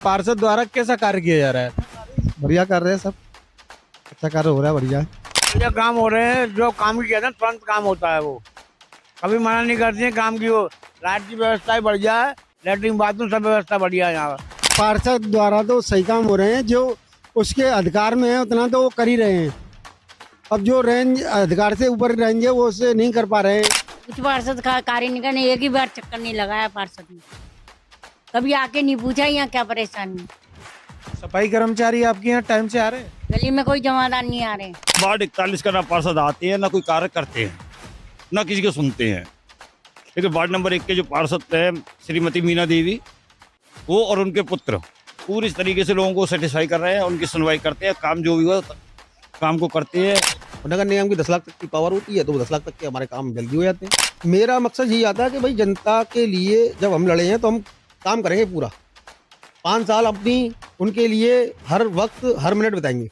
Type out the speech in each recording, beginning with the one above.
पार्षद द्वारा कैसा कार्य किया जा रहा है? बढ़िया कर रहे हैं सब। अच्छा कार्य हो रहा है, बढ़िया है। बढ़िया काम हो रहे हैं। जो काम किया था तुरंत काम होता है। वो कभी मना नहीं करती है काम की। वो लाइट की व्यवस्था ही बढ़िया है, लेटरिन बाथरूम सब व्यवस्था बढ़िया है यहाँ पर। पार्षद द्वारा तो सही काम हो रहे हैं, जो उसके अधिकार में है उतना तो वो कर ही रहे हैं। अब जो रेंज अधिकार से ऊपर रेंज है वो उससे नहीं कर पा रहे हैं। कुछ पार्षद का कार्य नहीं करने, एक ही बार चक्कर नहीं लगाया पार्षद ने, कभी आके नहीं पूछा यहाँ क्या परेशानी। सफाई कर्मचारी आपके यहाँ टाइम से आ रहे हैं? गली में कोई जमादार नहीं आ रहे। वार्ड 41 का ना पार्षद आते हैं, ना कोई कार्य करते हैं, ना किसी को सुनते हैं। लेकिन वार्ड नंबर 1 के जो पार्षद है श्रीमती मीना देवी, वो और उनके पुत्र पूरी तरीके से लोगों को सेटिस्फाई कर रहे हैं, उनकी सुनवाई करते हैं, काम जो भी हो काम को करते हैं। नगर निगम की 10 लाख तक की पावर होती है, तो 10 लाख तक के हमारे काम जल्दी हो जाते हैं। मेरा मकसद यही आता है कि भाई जनता के लिए जब हम लड़े हैं तो हम काम करेंगे पूरा 5 साल अपनी उनके लिए हर वक्त हर मिनट बताएंगे।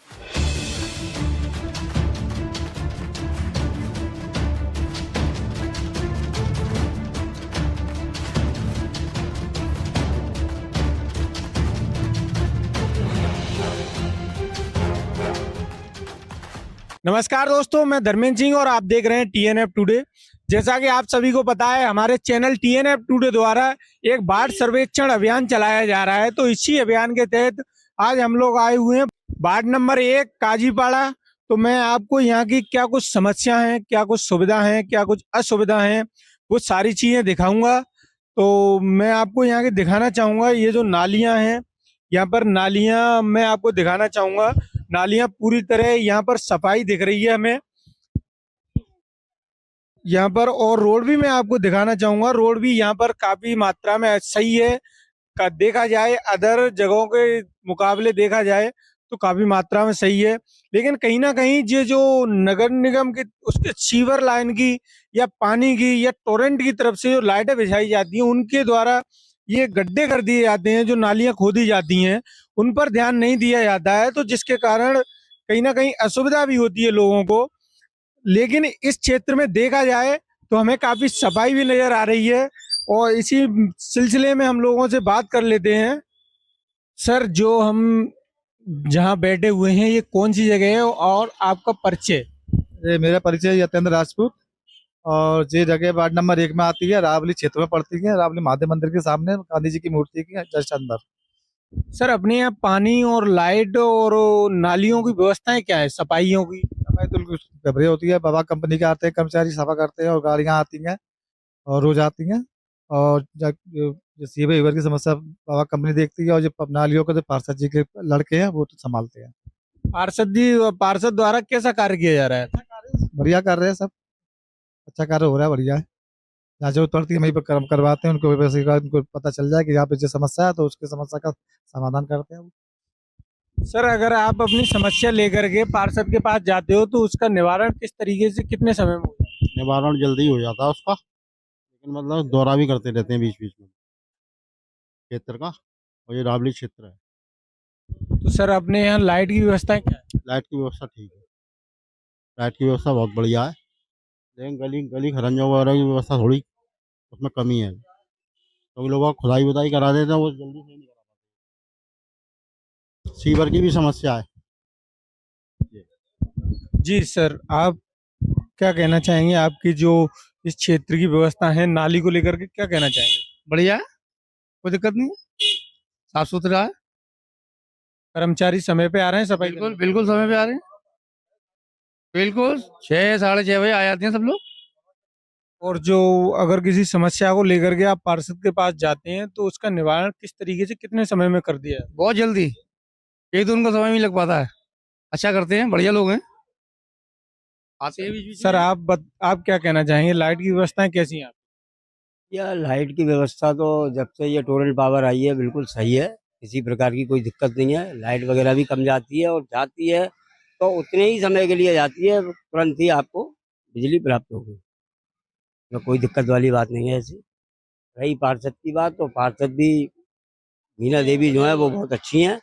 नमस्कार दोस्तों, मैं धर्मेंद्र सिंह और आप देख रहे हैं TNF टुडे। जैसा कि आप सभी को पता है, हमारे चैनल TNF टुडे द्वारा एक वार्ड सर्वेक्षण अभियान चलाया जा रहा है। तो इसी अभियान के तहत आज हम लोग आए हुए हैं वार्ड नंबर 1 काजीपाड़ा। तो मैं आपको यहाँ की क्या कुछ समस्या है, क्या कुछ सुविधा है, क्या कुछ असुविधा है, वो सारी चीजें दिखाऊंगा। तो मैं आपको यहाँ के दिखाना चाहूंगा, ये जो नालियां हैं, यहाँ पर नालियां मैं आपको दिखाना चाहूंगा। नालियां पूरी तरह यहाँ पर सफाई दिख रही है हमें यहाँ पर, और रोड भी मैं आपको दिखाना चाहूंगा। रोड भी यहाँ पर काफी मात्रा में सही है। का देखा जाए अदर जगहों के मुकाबले देखा जाए तो काफी मात्रा में सही है। लेकिन कहीं ना कहीं ये जो नगर निगम की उसके सीवर लाइन की या पानी की या टोरेंट की तरफ से जो लाइटें बिछाई जाती हैं, उनके द्वारा ये गड्ढे कर दिए जाते हैं, जो नालियां खोदी जाती हैं, उन पर ध्यान नहीं दिया जाता है, तो जिसके कारण कहीं ना कहीं असुविधा भी होती है लोगों को। लेकिन इस क्षेत्र में देखा जाए तो हमें काफी सफाई भी नजर आ रही है, और इसी सिलसिले में हम लोगों से बात कर लेते हैं। सर, जो हम जहाँ बैठे हुए हैं ये कौन सी जगह है और आपका परिचय? ये मेरा परिचय यतेंद्र राजपूत, और ये जगह वार्ड नंबर 1 में आती है, रावली क्षेत्र में पड़ती है। रावली महादेव मंदिर के सामने गांधी जी की मूर्ति की जस्ट अंदर। सर, अपने यहाँ पानी और लाइट और नालियों की व्यवस्थाएं क्या है, सफाइयों की? सफाई तो गड़बड़ी होती है। बाबा कंपनी के आते हैं कर्मचारी, सफा करते हैं, और गाड़ियां आती हैं और रोज आती हैं। और जो सीवर वीवर की समस्या बाबा कंपनी देखती है, और जो नालियों को जो पार्षद जी के लड़के हैं वो तो संभालते हैं। पार्षद द्वारा कैसा कार्य किया जा रहा है? बढ़िया कर रहे हैं सब। अच्छा कार्य हो रहा है, बढ़िया है। जहाँ जरूरत पड़ती है वहीं पर कर्म करवाते हैं उनको, वैसे उनको पता चल जाए कि यहाँ पे जो समस्या है तो उसकी समस्या का समाधान करते हैं। सर, अगर आप अपनी समस्या लेकर के पार्षद के पास जाते हो तो उसका निवारण किस तरीके से, कितने समय में होता है? निवारण जल्दी हो जाता है उसका, लेकिन मतलब दौरा भी करते रहते हैं बीच बीच में क्षेत्र का, और ये रावली क्षेत्र है। तो सर, अपने यहाँ लाइट की व्यवस्था क्या है? लाइट की व्यवस्था ठीक है, लाइट की व्यवस्था बहुत बढ़िया है। लेकिन गली गली खरंजों वगैरह की व्यवस्था थोड़ी उसमें कमी है, क्योंकि लोग खुदाई वुदाई करा देते हैं, वो जल्दी से नहीं करा पाते। सीवर की भी समस्या है। जी सर, आप क्या कहना चाहेंगे? आपकी जो इस क्षेत्र की व्यवस्था है नाली को लेकर के, क्या कहना चाहेंगे? बढ़िया है, कोई दिक्कत नहीं है, साफ सुथरा है। कर्मचारी समय पे आ रहे हैं सफाई बिल्कुल करने? बिल्कुल समय पे आ रहे हैं, बिल्कुल 6 साढ़े 6 बजे आ जाते हैं सब लोग। और जो अगर किसी समस्या को लेकर के आप पार्षद के पास जाते हैं तो उसका निवारण किस तरीके से, कितने समय में कर दिया है? बहुत जल्दी, एक तो उनको समय नहीं लग पाता है। अच्छा करते हैं, बढ़िया लोग हैं, आते हैं बीच-बीच सर, में। आप क्या कहना चाहेंगे? लाइट की व्यवस्थाएं कैसी हैं? यह लाइट की व्यवस्था तो जब से ये टोरेंट पावर आई है बिल्कुल सही है। किसी प्रकार की कोई दिक्कत नहीं है। लाइट वगैरह भी कम जाती है, और जाती है तो उतने ही समय के लिए जाती है, तुरंत ही आपको बिजली प्राप्त होगी। तो कोई दिक्कत वाली बात नहीं है ऐसी। रही पार्षद की बात, तो पार्षद भी मीना देवी जो है वो बहुत अच्छी हैं।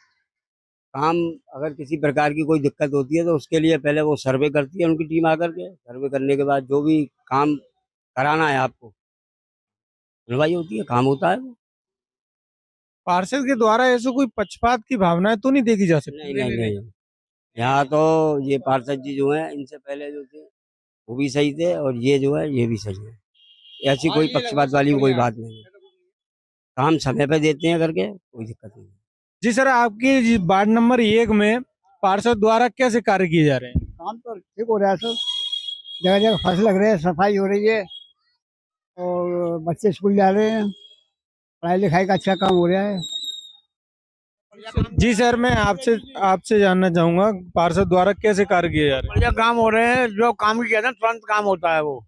काम अगर किसी प्रकार की कोई दिक्कत होती है तो उसके लिए पहले वो सर्वे करती है, उनकी टीम आकर के। सर्वे करने के बाद जो भी काम कराना है आपको, सुनवाई होती है, काम होता है वो। पार्षद के द्वारा ऐसे कोई पक्षपात की भावनाएं तो नहीं देखी जा सकती? नहीं नहीं नहीं, यहाँ तो ये पार्षद जी जो है इनसे पहले जो थे वो भी सही थे और ये जो है ये भी सही है। ऐसी कोई पक्षपात वाली कोई बात नहीं है। काम समय पे देते हैं करके कोई दिक्कत नहीं है। जी सर, आपके वार्ड नंबर 1 में पार्षद द्वारा कैसे कार्य किए जा रहे हैं? काम तो ठीक हो रहा है सर, जगह जगह फसल लग रहे हैं, सफाई हो रही है और बच्चे स्कूल जा रहे हैं, पढ़ाई लिखाई का अच्छा काम हो रहा है। जी सर, मैं आपसे आपसे जानना चाहूंगा पार्षद द्वारा कैसे कार्य किए जा रहे हैं? बढ़िया काम हो रहे हैं, जो काम किया ना तुरंत काम होता है, वो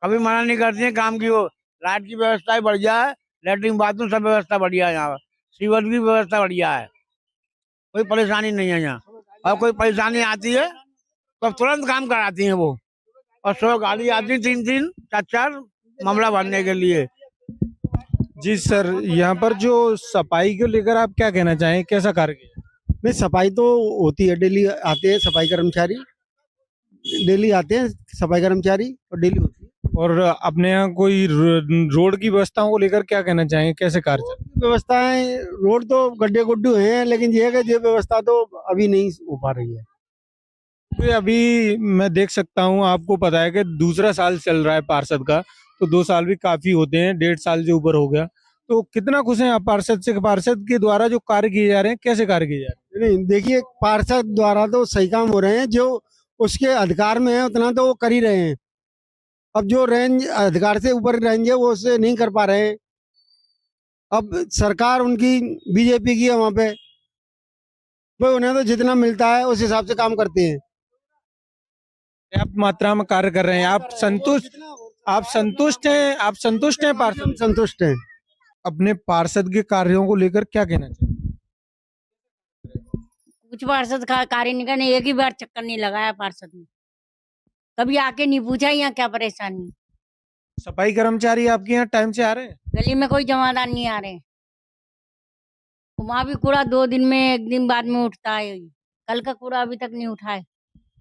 कभी मना नहीं करती है काम की। वो लाइट की व्यवस्था भी बढ़िया है, लेटरिन बाथरूम सब व्यवस्था बढ़िया है, यहाँ सीवर की व्यवस्था बढ़िया है, कोई परेशानी नहीं है यहाँ। और कोई परेशानी आती है तो तुरंत काम कराती है वो, और 100 गाड़ी आती है, 3 4 मामला भरने के लिए। जी सर, यहाँ पर जो सफाई को लेकर आप क्या कहना चाहेंगे, कैसा कार्य किया? नहीं, सफाई तो होती है, डेली आते हैं सफाई कर्मचारी, डेली आते हैं सफाई कर्मचारी और डेली होती है। और अपने यहाँ कोई रोड की व्यवस्थाओं को लेकर क्या कहना चाहेंगे, कैसे कार्य चल रहा व्यवस्थाएं, रोड तो गड्ढे गुड्ढे हैं, लेकिन ये है कि ये व्यवस्था तो अभी नहीं हो पा रही है। है? तो अभी मैं देख सकता हूँ, आपको पता है कि दूसरा साल चल रहा है पार्षद का, तो 2 साल भी काफी होते हैं, 1.5 साल से ऊपर हो गया। तो कितना खुश हैं आप पार्षद से? पार्षद के द्वारा जो कार्य किए जा रहे हैं, कैसे कार्य किए जा रहे नहीं, देखिए, पार्षद द्वारा तो सही काम हो रहे हैं, जो उसके अधिकार में है उतना तो वो कर ही रहे हैं। अब जो रेंज अधिकार से ऊपर रेंज है वो उससे नहीं कर पा रहे हैं। अब सरकार उनकी बीजेपी की है वहां पे, वो उन्हें तो जितना मिलता है उस हिसाब से काम करते हैं। पर्याप्त मात्रा में कार्य कर रहे हैं? आप संतुष्ट हैं? आप संतुष्ट हैं पार्षद? संतुष्ट हैं। अपने पार्षद के कार्यों को लेकर क्या कहना चाहिए? कुछ पार्षद का कार्य निगम ने एक ही बार चक्कर नहीं लगाया पार्षद ने, कभी आके नहीं पूछा यहाँ क्या परेशानी। सफाई कर्मचारी आपके यहाँ टाइम से आ रहे हैं? गली में कोई जमादार नहीं आ रहे, वहाँ भी कूड़ा 2 दिन में 1 दिन बाद में उठता है। कल का कूड़ा अभी तक नहीं उठा है।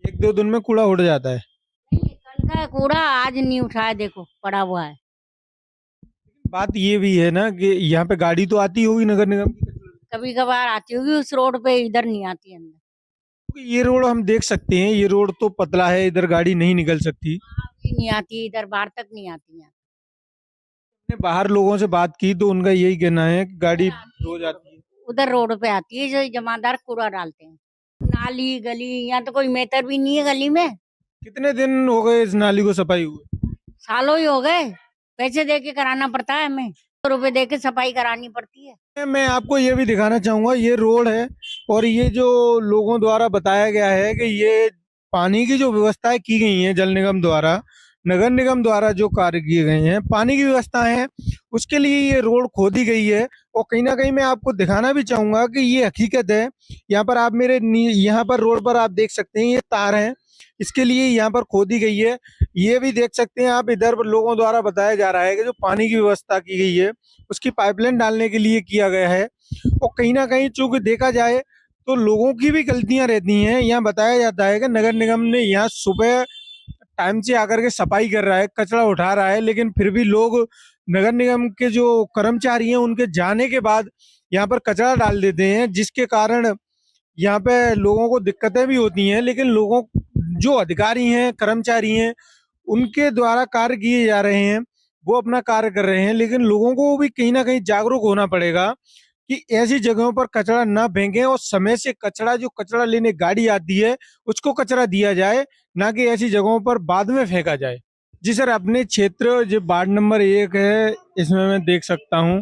1-2 दिन में कूड़ा उड़ जाता है। नहीं, कल का कूड़ा आज नहीं उठा है, देखो पड़ा हुआ है। बात ये भी है ना कि यहाँ पे गाड़ी तो आती होगी नगर निगम की, कभी कभार आती होगी उस रोड पे, इधर नहीं आती अंदर। क्योंकि ये रोड हम देख सकते हैं, ये रोड तो पतला है, इधर गाड़ी नहीं निकल सकती। भी नहीं आती, इधर बाहर तक नहीं आती है। मैंने बाहर लोगों से बात की तो उनका यही कहना है कि गाड़ी रोज आती है। उधर रोड पे आती है, जो जमादार कूड़ा डालते हैं। नाली गली, यहाँ तो कोई मेटर भी नहीं है गली में। कितने दिन हो गए इस नाली को सफाई हुए? सालों ही हो गए, पैसे दे के कराना पड़ता है हमें, 100 रुपए दे के सफाई करानी पड़ती है। मैं आपको ये भी दिखाना चाहूंगा, ये रोड है और ये जो लोगों द्वारा बताया गया है कि ये पानी की जो व्यवस्थाएं की गई हैं जल निगम द्वारा, नगर निगम द्वारा जो कार्य किए गए हैं, पानी की व्यवस्था है, उसके लिए ये रोड खोदी गई है। और कहीं ना कहीं मैं आपको दिखाना भी चाहूंगा कि ये हकीकत है। यहाँ पर आप यहाँ पर रोड पर आप देख सकते हैं, ये तार हैं, इसके लिए यहाँ पर खोदी गई है। ये भी देख सकते हैं आप, इधर लोगों द्वारा बताया जा रहा है कि जो पानी की व्यवस्था की गई है उसकी पाइपलाइन डालने के लिए किया गया है। और कहीं ना कहीं चूंकि देखा जाए तो लोगों की भी गलतियां रहती हैं। यहाँ बताया जाता है कि नगर निगम ने यहाँ सुबह टाइम से आकर के सफाई कर रहा है, कचरा उठा रहा है, लेकिन फिर भी लोग नगर निगम के जो कर्मचारी हैं उनके जाने के बाद यहाँ पर कचरा डाल देते हैं, जिसके कारण यहाँ पे लोगों को दिक्कतें भी होती हैं। लेकिन लोगों जो अधिकारी हैं, कर्मचारी हैं, उनके द्वारा कार्य किए जा रहे हैं, वो अपना कार्य कर रहे हैं। लेकिन लोगों को भी कहीं ना कहीं जागरूक होना पड़ेगा कि ऐसी जगहों पर कचरा ना फेंकें और समय से कचरा, जो कचरा लेने गाड़ी आती है उसको कचरा दिया जाए, ना कि ऐसी जगहों पर बाद में फेंका जाए। जी सर, अपने क्षेत्र जो वार्ड नंबर 1 है, इसमें मैं देख सकता हूँ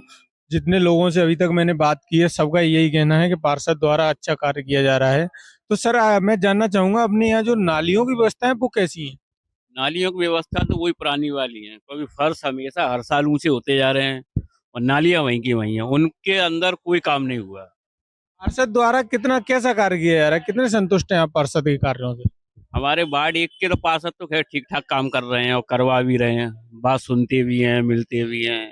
जितने लोगों से अभी तक मैंने बात की है, सबका यही कहना है कि पार्षद द्वारा अच्छा कार्य किया जा रहा है। तो सर, मैं जानना चाहूंगा अपने यहाँ जो नालियों की व्यवस्था है वो कैसी है? नालियों की व्यवस्था तो वही पुरानी वाली है, क्योंकि फर्श हमेशा हर साल ऊंचे होते जा रहे हैं और नालियां वहीं की वहीं हैं, उनके अंदर कोई काम नहीं हुआ। पार्षद द्वारा कितना कैसा कार्य किया जा रहा है? कितने संतुष्ट हैं आप पार्षद के कार्यों से? हमारे वार्ड 1 के तो पार्षद तो खैर ठीक ठाक काम कर रहे हैं और करवा भी रहे हैं, बात सुनते भी हैं, मिलते भी हैं।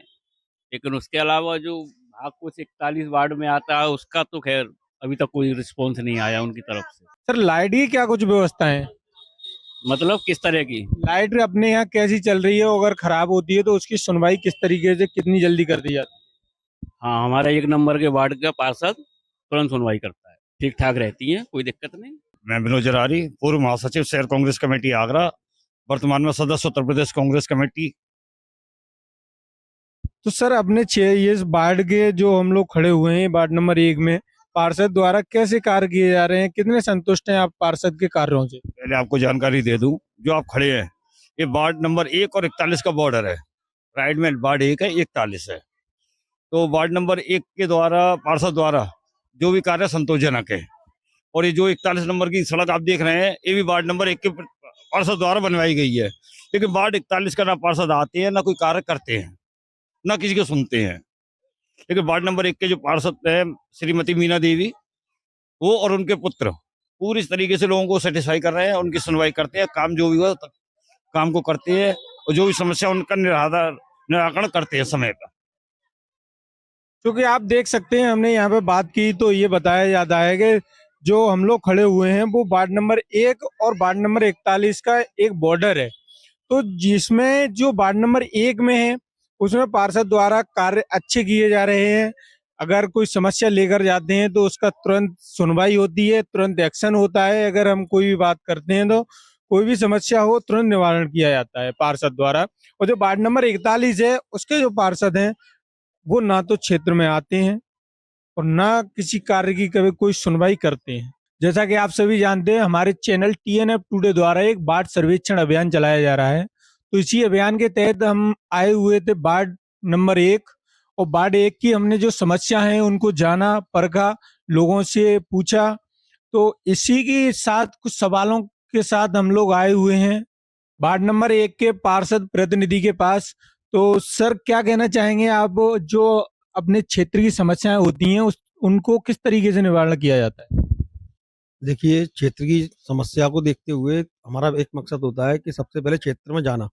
लेकिन उसके अलावा जो भाग कुछ 41 वार्ड में आता है उसका तो खैर अभी तक कोई रिस्पॉन्स नहीं आया उनकी तरफ से। सर, लाइट की क्या कुछ व्यवस्था है? मतलब किस तरह की? लाइट अपने यहाँ कैसी चल रही है? अगर खराब होती है तो उसकी सुनवाई किस तरीके से, कितनी जल्दी कर दी जाती है? हाँ, हमारा 1 नंबर के वार्ड का पार्षद तुरंत सुनवाई करता है, ठीक ठाक रहती है, कोई दिक्कत नहीं। मैं विनोद जरारी, पूर्व महासचिव शहर कांग्रेस कमेटी आगरा, वर्तमान में सदस्य उत्तर प्रदेश कांग्रेस कमेटी। तो सर अपने ये इस वार्ड के जो हम लोग खड़े हुए हैं वार्ड नंबर 1 में पार्षद द्वारा कैसे कार्य किए जा रहे हैं, कितने संतुष्ट हैं आप पार्षद के कार्यों से? पहले आपको जानकारी दे दूं, जो आप खड़े हैं ये वार्ड नंबर 1 और 41 का बॉर्डर है। राइट में वार्ड 1 है, 41 है। तो वार्ड नंबर 1 के द्वारा पार्षद द्वारा जो भी कार्य संतोषजनक है। और ये जो 41 नंबर की सड़क आप देख रहे हैं ये भी वार्ड नंबर 1 के पार्षद द्वारा बनवाई गई है। लेकिन वार्ड 41 का ना पार्षद आते हैं ना कोई कार्य करते हैं, ना किसी को सुनते हैं। लेकिन वार्ड नंबर 1 के जो पार्षद है श्रीमती मीना देवी, वो और उनके पुत्र पूरी तरीके से लोगों को सेटिस्फाई कर रहे हैं, उनकी सुनवाई करते हैं, काम जो भी हुआ काम को करते हैं और जो भी समस्या उनका निराकरण करते हैं समय पर। क्योंकि आप देख सकते हैं हमने यहाँ पे बात की तो ये बताया जाता है कि जो हम लोग खड़े हुए हैं वो वार्ड नंबर 1 और वार्ड नंबर 41 का एक बॉर्डर है। तो जिसमें जो वार्ड नंबर 1 में है उसमें पार्षद द्वारा कार्य अच्छे किए जा रहे हैं। अगर कोई समस्या लेकर जाते हैं तो उसका तुरंत सुनवाई होती है, तुरंत एक्शन होता है। अगर हम कोई भी बात करते हैं तो कोई भी समस्या हो तुरंत निवारण किया जाता है पार्षद द्वारा। और जो वार्ड नंबर 41 है उसके जो पार्षद हैं वो ना तो क्षेत्र में आते हैं और ना किसी कार्य की कभी कोई सुनवाई करते हैं। जैसा कि आप सभी जानते हैं हमारे चैनल TNF टुडे द्वारा एक वार्ड सर्वेक्षण अभियान चलाया जा रहा है। तो इसी अभियान के तहत हम आए हुए थे वार्ड नंबर 1 और वार्ड 1 की हमने जो समस्या है उनको जाना, परखा, लोगों से पूछा। तो इसी के साथ कुछ सवालों के साथ हम लोग आए हुए हैं वार्ड नंबर 1 के पार्षद प्रतिनिधि के पास। तो सर क्या कहना चाहेंगे आप, जो अपने क्षेत्र की समस्याएं होती हैं उनको किस तरीके से निवारण किया जाता है? देखिए, क्षेत्र की समस्या को देखते हुए हमारा एक मकसद होता है कि सबसे पहले क्षेत्र में जाना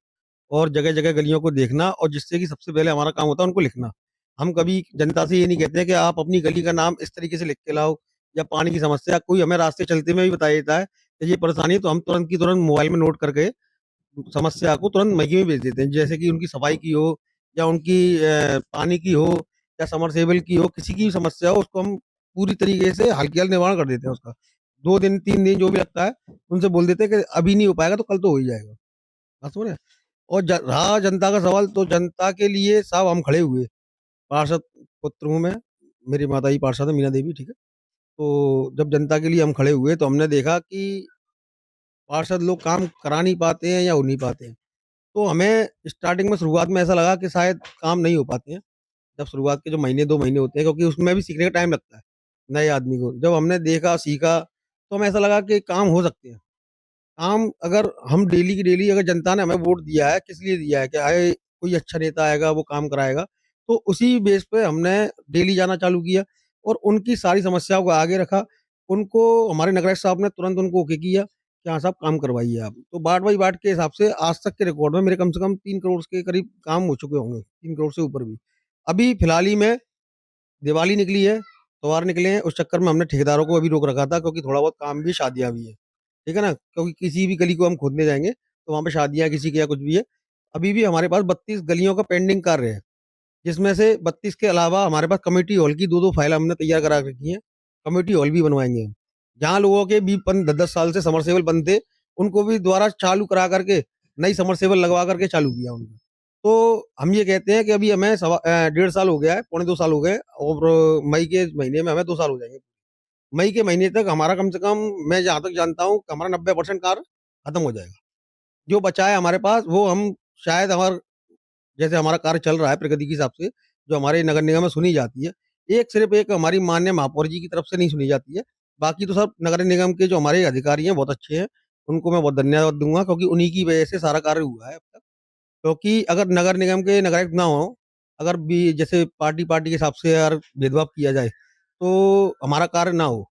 और जगह-जगह गलियों को देखना और जिससे कि सबसे पहले हमारा काम होता है उनको लिखना। हम कभी जनता से ये नहीं कहते हैं कि आप अपनी गली का नाम इस तरीके से लिख के लाओ या पानी की समस्या कोई हमें रास्ते चलते में भी बता देता है कि ये परेशानी है तो हम तुरंत की तुरंत मोबाइल में नोट करके समस्या को तुरंत मैके में भेज देते हैं। जैसे कि उनकी सफाई की हो या उनकी पानी की हो या समरसेबल की हो, किसी की भी समस्या हो उसको हम पूरी तरीके से हल्के हल निवारण कर देते हैं उसका। 2 दिन 3 दिन जो भी लगता है उनसे बोल देते हैं कि अभी नहीं हो पाएगा तो कल तो हो ही जाएगा। बात समझ रहे हैं? और रहा जनता का सवाल तो जनता के लिए साहब हम खड़े हुए। पार्षद पुत्र हूँ मैं, मेरी माताजी पार्षद है मीना देवी, ठीक है? तो जब जनता के लिए हम खड़े हुए तो हमने देखा कि पार्षद लोग काम करा नहीं पाते हैं या हो नहीं पाते हैं। तो हमें स्टार्टिंग में शुरुआत में ऐसा लगा कि शायद काम नहीं हो पाते हैं। जब शुरुआत के जो महीने 2 महीने होते हैं क्योंकि उसमें भी सीखने का टाइम लगता है, नए आदमी को। जब हमने देखा, सीखा तो हमें ऐसा लगा कि काम हो सकते हैं। काम अगर हम डेली की डेली अगर जनता ने हमें वोट दिया है, किस लिए दिया है कि आए कोई अच्छा नेता आएगा, वो काम कराएगा। तो उसी बेस पे हमने डेली जाना चालू किया और उनकी सारी समस्याओं को आगे रखा। उनको हमारे नगराध्यक्ष साहब ने तुरंत उनको ओके किया कि हाँ साहब काम करवाइए आप। तो वार्ड बाई वार्ड के हिसाब से आज तक के रिकॉर्ड में मेरे कम से कम 3 करोड़ के करीब काम हो चुके होंगे, 3 करोड़ से ऊपर भी। अभी फिलहाल ही में दिवाली निकली है, त्योहार निकले हैं, उस चक्कर में हमने ठेकेदारों को अभी रोक रखा था क्योंकि थोड़ा बहुत काम भी, शादियाँ भी है। ठीक है ना? क्योंकि किसी भी गली को हम खोदने जाएँगे, तो वहाँ पे शादियाँ किसी के या कुछ भी है। अभी भी हमारे पास 32 गलियों का पेंडिंग कार्य है, जिसमें से 32 के अलावा हमारे पास कमेटी हॉल की 2-2 फाइल हमने तैयार करा रखी हैं। कमेटी हॉल भी बनवाएँगे हम। जहाँ लोगों के भी 10-10 साल से समरसेबल बंद थे, उनको भी दोबारा चालू करा करके, नई समरसेबल लगवा करके चालू किया उनको। तो हम ये कहते हैं कि अभी हमें 1.5 साल हो गया है, पौने 2 साल हो गए और मई के महीने में हमें 2 साल हो जाएँगे। मई के महीने तक हमारा कम से कम, मैं जहाँ तक जानता हूँ, हमारा 90% कार्य खत्म हो जाएगा। जो बचा है हमारे पास वो हम शायद जैसे हमारा कार्य चल रहा है प्रगति के हिसाब से, जो हमारे नगर निगम में सुनी जाती है, सिर्फ़ एक हमारी माननीय महापौर जी की तरफ से नहीं सुनी जाती है। बाकी तो सब नगर निगम के जो हमारे अधिकारी हैं बहुत अच्छे हैं, उनको मैं बहुत धन्यवाद दूँगा क्योंकि उन्हीं की वजह से सारा कार्य हुआ है अब तक। क्योंकि अगर नगर निगम के नगराध्यक्ष ना हों, अगर भी जैसे पार्टी-पार्टी के हिसाब से अगर भेदभाव किया जाए, तो हमारा कार्य ना हो।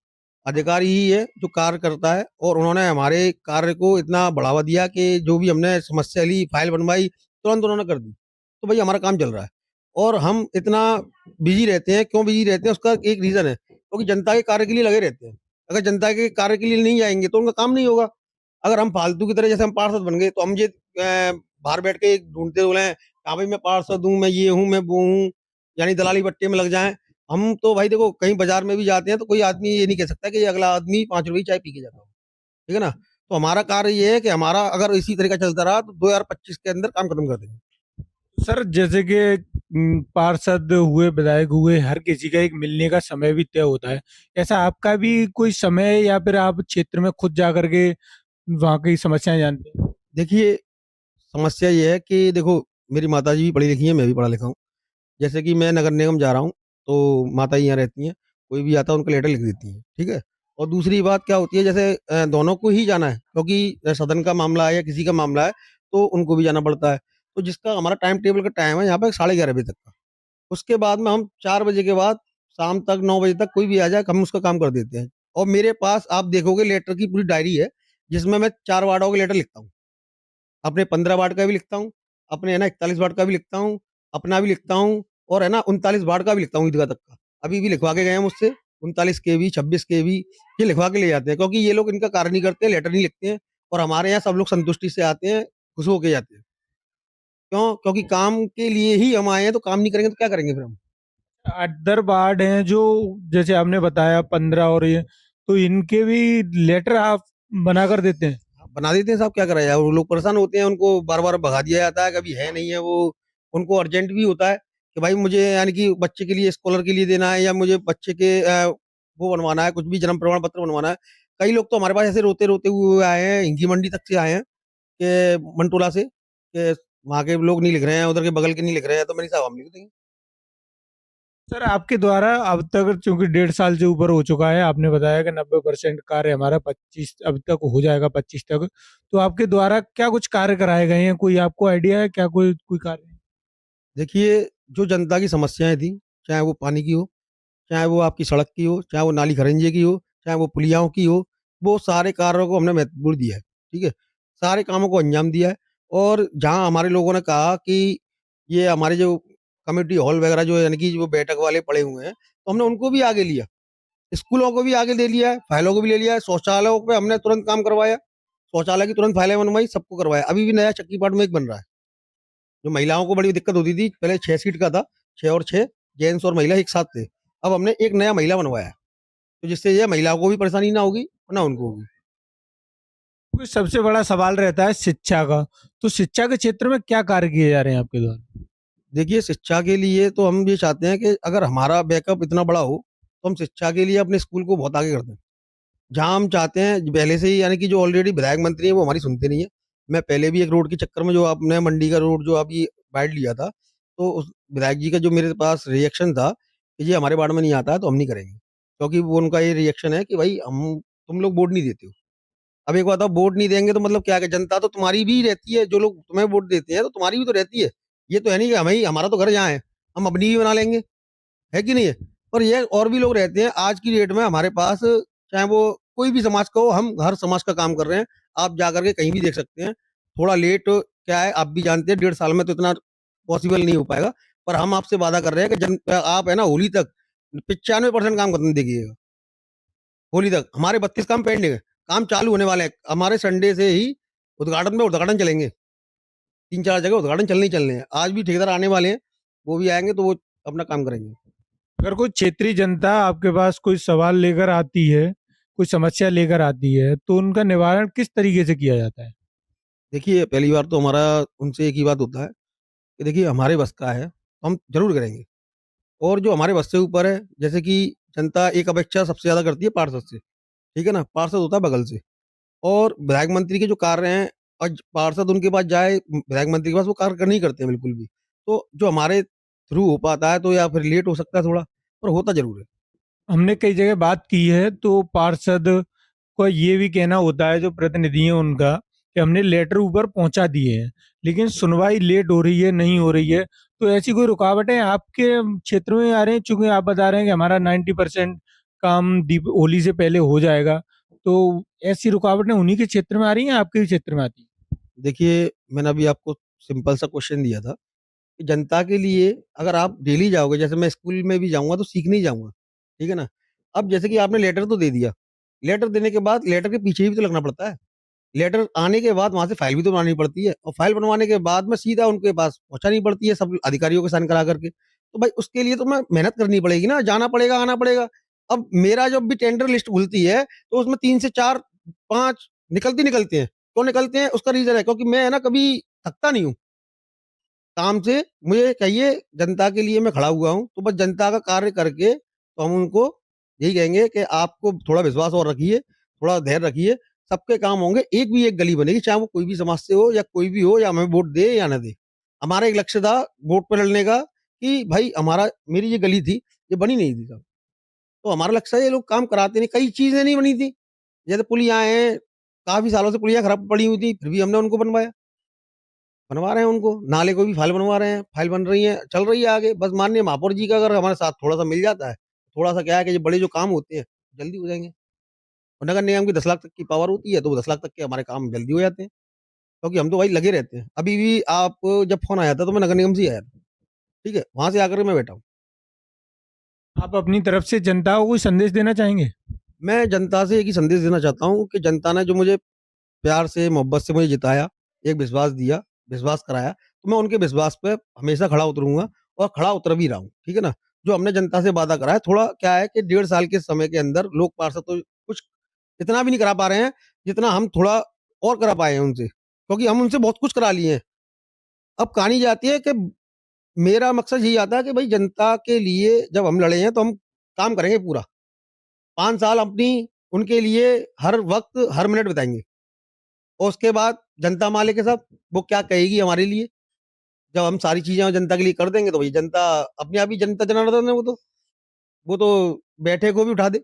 अधिकारी ही है जो कार्य करता है और उन्होंने हमारे कार्य को इतना बढ़ावा दिया कि जो भी हमने समस्या ली, फाइल बनवाई, तुरंत उन्होंने कर दी। तो भई हमारा काम चल रहा है और हम इतना बिज़ी रहते हैं, क्यों बिज़ी रहते हैं उसका एक रीज़न है, क्योंकि जनता के कार्य के लिए लगे रहते हैं। अगर जनता के कार्य के लिए नहीं जाएँगे तो उनका काम नहीं होगा। अगर हम फालतू की तरह जैसे हम पार्षद बन गए तो हम बाहर बैठ के ढूँढते बोले हैं, हाँ भाई मैं पार्षद हूँ, मैं ये हूँ, मैं वो हूँ। यानी दलाली पट्टे में लग जाएं। हम तो भाई देखो कहीं बाजार में भी जाते हैं तो कोई आदमी ये नहीं कह सकता कि ये अगला आदमी 5 रुपए की चाय पी के जाता हो, ठीक है ना। तो हमारा कार्य ये है कि हमारा अगर इसी तरीका चलता रहा तो 2025 के अंदर काम खत्म कर देंगे। सर जैसे कि पार्षद हुए, विधायक हुए, हर किसी का एक मिलने का समय भी तय होता है। ऐसा आपका भी कोई समय, या फिर आप क्षेत्र में खुद जा करके वहाँ की समस्याएं जानते हैं? देखिए, समस्या ये है कि देखो मेरी माताजी भी पढ़ी लिखी हैं, मैं भी पढ़ा लिखा हूँ। जैसे कि मैं नगर निगम जा रहा हूँ, तो माता जी यहाँ रहती हैं, कोई भी आता है उनका लेटर लिख देती हैं, ठीक है? और दूसरी बात क्या होती है, जैसे दोनों को ही जाना है क्योंकि सदन का मामला है या किसी का मामला है, तो उनको भी जाना पड़ता है। तो जिसका हमारा टाइम टेबल का टाइम है यहाँ पे 11:30 बजे तक का। उसके बाद में हम 4 बजे के बाद शाम तक 9 बजे तक कोई भी आ जाए, हम उसका काम कर देते हैं। और मेरे पास आप देखोगे लेटर की पूरी डायरी है, जिसमें मैं 4 वार्डों के लेटर लिखता हूँ। अपने 15 वार्ड का भी लिखता हूँ, अपने है ना 41 वार्ड का भी लिखता हूँ, अपना भी लिखता हूँ और है ना 39 वार्ड का भी लिखता हूँ ईदगाह तक का। अभी भी लिखवा के गए हैं मुझसे 39 के भी, 26 के भी, ये लिखवा के ले जाते हैं क्योंकि ये लोग इनका कार्य नहीं करते, लेटर नहीं लिखते हैं और हमारे यहाँ सब लोग संतुष्टि से आते हैं, खुश होके जाते हैं। क्यों? क्योंकि काम के लिए ही हम आए हैं, तो काम नहीं करेंगे तो क्या करेंगे फिर हम? अदर वार्ड हैं जो, जैसे आपने बताया 15, और ये तो इनके भी लेटर आप बना कर देते हैं? बना देते हैं साहब, क्या करा जाए। वो लोग परेशान होते हैं, उनको बार-बार भगा दिया जाता है, कभी है नहीं है वो। उनको अर्जेंट भी होता है कि भाई मुझे यानी कि बच्चे के लिए स्कॉलर के लिए देना है या मुझे बच्चे के वो बनवाना है, कुछ भी जन्म प्रमाण पत्र बनवाना है। कई लोग तो हमारे पास ऐसे रोते-रोते हुए आए हैं, हिंगी मंडी तक से आए हैं कि मनटोला से, कि वहाँ के लोग नहीं लिख रहे हैं, उधर के बगल के नहीं लिख रहे हैं, तो मैंने कहा साहब हम लिख देंगे। सर आपके द्वारा अब तक, चूंकि 1.5 साल से ऊपर हो चुका है, आपने बताया कि 90% कार्य हमारा 25 अब तक हो जाएगा, 25 तक। तो आपके द्वारा क्या कुछ कार्य कराए गए हैं? कोई आपको आइडिया है क्या, कोई कोई कार्य? देखिए, जो जनता की समस्याएँ थी, चाहे वो पानी की हो, चाहे वो आपकी सड़क की हो, चाहे वो नाली खरंजे की हो, चाहे वो पुलियाओं की हो, वो सारे कार्यों को हमने महत्वपूर्ण दिया है, ठीक है? सारे कामों को अंजाम दिया है और जहाँ हमारे लोगों ने कहा कि ये हमारे जो कम्युनिटी हॉल वगैरह जो यानी कि जो बैठक वाले पड़े हुए हैं, तो हमने उनको भी आगे लिया। स्कूलों को भी आगे ले लिया है, फाइलों को भी ले लिया है, शौचालयों पे हमने तुरंत काम करवाया, शौचालय की तुरंत फाइलें बनवाई, सबको करवाया। अभी भी नया चक्कीपाट में एक बन रहा है, जो महिलाओं को बड़ी दिक्कत होती थी, पहले 6 सीट का था, 6 और 6 जेंट्स और महिला एक साथ थे। अब हमने एक नया महिला बनवाया है। तो जिससे ये महिलाओं को भी परेशानी ना होगी और ना उनको होगी। कोई सबसे बड़ा सवाल रहता है शिक्षा का। तो शिक्षा के क्षेत्र में क्या कार्य किए जा रहे हैं आपके द्वारा? देखिए, शिक्षा के लिए तो हम ये चाहते हैं कि अगर हमारा बैकअप इतना बड़ा हो, तो हम शिक्षा के लिए अपने स्कूल को बहुत आगे कर दें। जहाँ हम चाहते हैं पहले से ही, यानी कि जो ऑलरेडी विधायक मंत्री हैं वो हमारी सुनते नहीं है। मैं पहले भी एक रोड के चक्कर में, जो आपने मंडी का रोड जो अभी बाइट लिया था, तो उस विधायक जी का जो मेरे पास रिएक्शन था कि ये हमारे वार्ड में नहीं आता है तो हम नहीं करेंगे। क्योंकि वो उनका ये रिएक्शन है कि भाई हम तुम लोग वोट नहीं देते हो। अब एक बात बताओ, वोट नहीं देंगे तो मतलब क्या है, जनता तो तुम्हारी भी रहती है, जो लोग तुम्हें वोट देते हैं तो तुम्हारी भी तो रहती है। ये तो है नहीं कि हमें ही, हमारा तो घर यहाँ है, हम अपनी भी बना लेंगे, है कि नहीं है? और ये और भी लोग रहते हैं आज की डेट में हमारे पास, चाहे वो कोई भी समाज का हो, हम हर समाज का काम कर रहे हैं। आप जा करके कहीं भी देख सकते हैं। थोड़ा लेट क्या है, आप भी जानते हैं, 1.5 साल में तो इतना पॉसिबल नहीं हो पाएगा। पर हम आपसे वादा कर रहे हैं कि आप है ना होली तक 95% काम खत्म देखिएगा। होली तक हमारे 32 काम पेंडिंग है, काम चालू होने वाले हैं। हमारे संडे से ही उद्घाटन चलेंगे, 3-4 जगह उद्घाटन चलने ही चलने हैं। आज भी ठेकेदार आने वाले हैं, वो भी आएँगे तो वो अपना काम करेंगे। अगर कोई क्षेत्रीय जनता आपके पास कोई सवाल लेकर आती है, कोई समस्या लेकर आती है, तो उनका निवारण किस तरीके से किया जाता है? देखिए, पहली बार तो हमारा उनसे एक ही बात होता है कि देखिए हमारे बस का है, तो हम ज़रूर करेंगे। और जो हमारे बस से ऊपर है, जैसे कि जनता एक अपेक्षा सबसे ज़्यादा करती है पार्षद से, ठीक है ना? पार्षद होता है बगल से, और विधायक मंत्री के जो कार्य हैं, आज पार्षद उनके पास जाए, विधायक मंत्री के पास, वो कार्य नहीं करते हैं बिल्कुल भी। तो जो हमारे थ्रू हो पाता है, तो या फिर लेट हो सकता है थोड़ा, पर होता ज़रूर है। हमने कई जगह बात की है, तो पार्षद को ये भी कहना होता है, जो प्रतिनिधि हैं उनका, कि हमने लेटर ऊपर पहुंचा दिए हैं, लेकिन सुनवाई लेट हो रही है, नहीं हो रही है। तो ऐसी कोई रुकावटें आपके क्षेत्र में आ रही हैं? चूंकि आप बता रहे हैं कि हमारा 90% काम दीप होली से पहले हो जाएगा, तो ऐसी रुकावटें उन्हीं के क्षेत्र में आ रही हैं, आपके भी क्षेत्र में आती हैं? देखिए, मैंने अभी आपको सिंपल सा क्वेश्चन दिया था कि जनता के लिए अगर आप डेली जाओगे, जैसे मैं स्कूल में भी जाऊँगा तो सीखने ही जाऊँगा, ठीक है ना? अब जैसे कि आपने लेटर तो दे दिया, लेटर देने के बाद लेटर के पीछे भी तो लगना पड़ता है। लेटर आने के बाद वहाँ से फाइल भी तो बनानी पड़ती है और फाइल बनवाने के बाद में सीधा उनके पास पहुँचानी पड़ती है सब अधिकारियों के साइन करा करके। तो भाई उसके लिए तो मैं मेहनत करनी पड़ेगी ना, जाना पड़ेगा, आना पड़ेगा। अब मेरा जब भी टेंडर लिस्ट खुलती है तो उसमें 3 से 4, 5 निकलते हैं। क्यों निकलते हैं? उसका रीज़न है क्योंकि मैं है ना कभी थकता नहीं हूँ काम से। मुझे कहिए जनता के लिए मैं खड़ा हुआ हूँ, तो बस जनता का कार्य करके तो हम उनको यही कहेंगे कि आपको थोड़ा विश्वास और रखिए, थोड़ा धैर्य रखिए, सबके काम होंगे, एक भी एक गली बनेगी, चाहे वो कोई भी समाज से हो या कोई भी हो या हमें वोट दे या ना दे। हमारा एक लक्ष्य था वोट पे लड़ने का कि भाई मेरी ये गली थी, ये बनी नहीं थी तब। तो हमारा लक्ष्य है ये लोग काम कराते नहीं, कई चीज़ें नहीं बनी थी। जैसे पुलियाँ हैं, काफ़ी सालों से पुलियाँ खराब पड़ी हुई थी, फिर भी हमने उनको बनवाया। बनवा रहे हैं उनको, नाले को भी फाइल बनवा रहे हैं, फाइल बन रही है, चल रही है आगे। बस माननीय महापौर जी का अगर हमारे साथ थोड़ा-सा मिल जाता है, थोड़ा-सा क्या है कि ये बड़े जो काम होते हैं, जल्दी हो जाएँगे। और नगर निगम की 10 लाख तक की पावर होती है, तो वो 10 लाख तक के हमारे काम जल्दी हो जाते हैं, क्योंकि हम तो भाई लगे रहते हैं। अभी भी आप जब फ़ोन आया था, तो मैं नगर निगम से ही आया था, ठीक है? वहाँ से आकर के मैं बैठा हूँ। आप अपनी तरफ से जनता को कोई संदेश देना चाहेंगे? मैं जनता से एक ही संदेश देना चाहता हूँ कि जनता ने जो मुझे प्यार से, मोहब्बत से मुझे जिताया, एक विश्वास दिया, विश्वास कराया, तो मैं उनके विश्वास पे हमेशा खड़ा उतरूँगा और खड़ा उतर भी रहा हूँ, ठीक है ना? जो हमने जनता से वादा करा है, थोड़ा क्या है कि 1.5 साल के समय के अंदर लोक पार्षद तो कुछ इतना भी नहीं करा पा रहे हैं, जितना हम थोड़ा और करा पाए हैं उनसे, क्योंकि हम उनसे बहुत कुछ करा लिए हैं। अब कहानी ये आती है कि मेरा मकसद यही आता है कि भई जनता के लिए जब हम लड़े हैं, तो हम काम करेंगे पूरा। 5 साल अपनी उनके लिए हर वक़्त, हर मिनट बिताएँगे। और उसके बाद जनता मालिक है साहब, वो क्या कहेगी हमारे लिए। जब हम सारी चीज़ें जनता के लिए कर देंगे तो भई जनता अपने आप ही जनता जनार्दन है वो तो। वो तो बैठे को भी उठा दे।